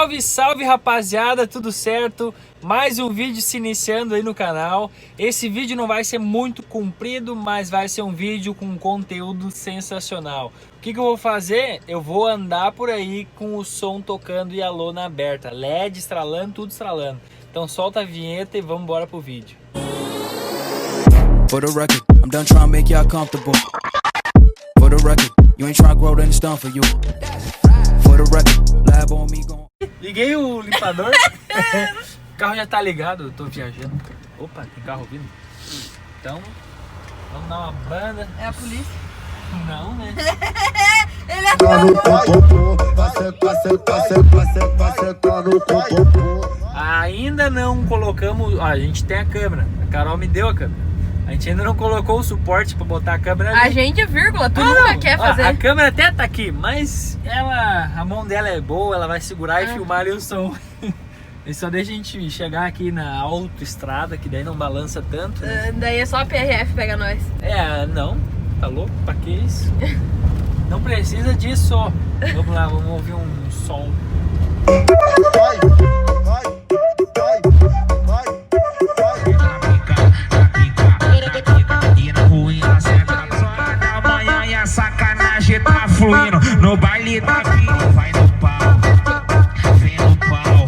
Salve, salve rapaziada, tudo certo? Mais um vídeo se iniciando aí no canal. Esse vídeo não vai ser muito comprido, mas vai ser um vídeo com conteúdo sensacional. O que eu vou fazer? Eu vou andar por aí com o som tocando e a lona aberta, LED estralando, tudo estralando. Então solta a vinheta e vamos embora pro vídeo. For the record, I'm done trying to make y'all comfortable. For the record, you ain't trying to grow, then it's done for you. For the record, lab on me gon'. Liguei o limpador. O carro já tá ligado, eu tô viajando. Opa, tem carro vindo. Então, vamos dar uma banda. É a polícia? Não, né? Ele é Ainda não colocamos. A gente tem a câmera. A Carol me deu a câmera. A gente ainda não colocou o suporte pra botar a câmera ali. a gente, vírgula, tu nunca quer fazer. A câmera até tá aqui, mas a mão dela é boa, ela vai segurar e filmar ali o som. E só deixa a gente chegar aqui na autoestrada, que daí não balança tanto. Né? Daí é só a PRF pega nós. Não, tá louco? Pra que isso? Não precisa disso. Vamos lá, vamos ouvir um som. Sacanagem tá fluindo no baile da vida. Vai no pau, vem no pau.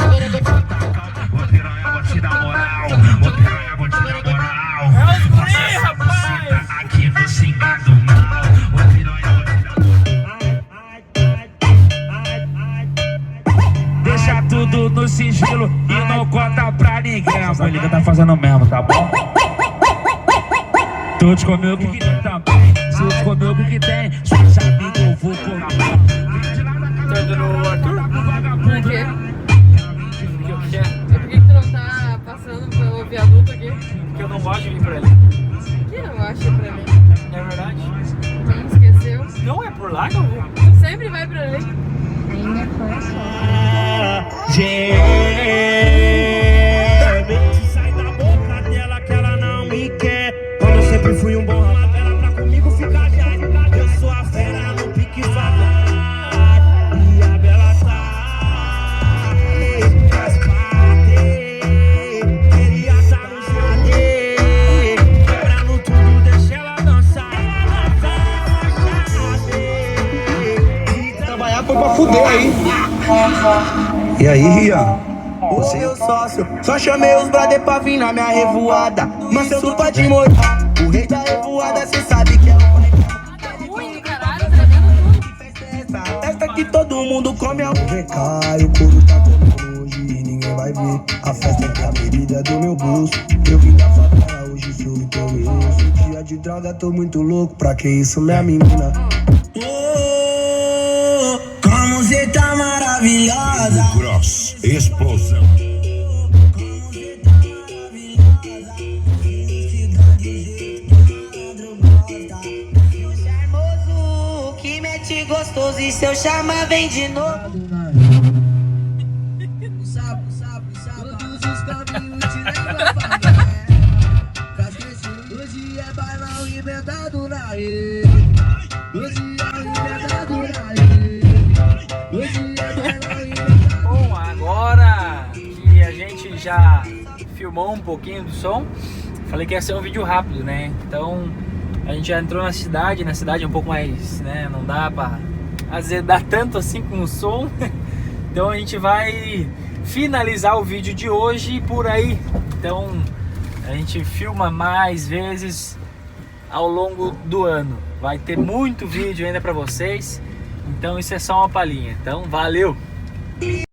Ô piranha, vou te dar moral. Ô piranha, vou te dar moral. É os guri, rapaz! Aqui no cingado mal. Ô piranha, vou te dar. Deixa tudo no sigilo e não conta pra ninguém. A liga tá fazendo mesmo, tá bom? Tu te comeu o que tem também. Se te comeu o que tem, suas amigas eu vou comer. Tanto no Arthur? Por quê? O que é? Por que tu não tá passando pelo viaduto aqui? Porque eu não gosto de vir pra ali. Que não acha pra mim? É verdade? Não esqueceu? Não é por lá que eu vou. Tu sempre vai pra ali. Sai da boca dela que ela não me quer. Quando eu sempre fui um bom rapaz, ela pra comigo ficar já. Eu sou a fera no pique favela. E a Bela tá faz parte. Queria estar no CD, quebrando tudo, deixa ela dançar. Trabalhar foi pra fuder aí. E aí, Rian? Você é o sócio, só chamei os brother pra vir na minha revoada. Mas eu tô pode morrer. O rei da revoada, cê sabe que é o Ruim, caralho, tremendo tudo. festa que todo mundo come ao recai. O couro tá comendo hoje e ninguém vai ver. A festa que a medida é do meu bolso. Eu vim da favela, hoje sou vitorioso. Dia de droga, tô muito louco. Pra que isso, minha menina? Como cê tá maravilhosa. Cross, explosão. Charmoso, que mete gostoso e seu charma vem de novo. Todos os caminhos te levam a favela. Pra esquecer, hoje é bailão inventado na rede. Hoje é inventado na rede. Hoje é bailão inventado. Bom, agora que a gente já filmou um pouquinho do som, falei que ia ser um vídeo rápido, né? Então a gente já entrou na cidade é um pouco mais, né? Não dá pra azedar tanto assim com o som. Então a gente vai finalizar o vídeo de hoje por aí. Então a gente filma mais vezes ao longo do ano. Vai ter muito vídeo ainda pra vocês. Então isso é só uma palhinha. Então valeu!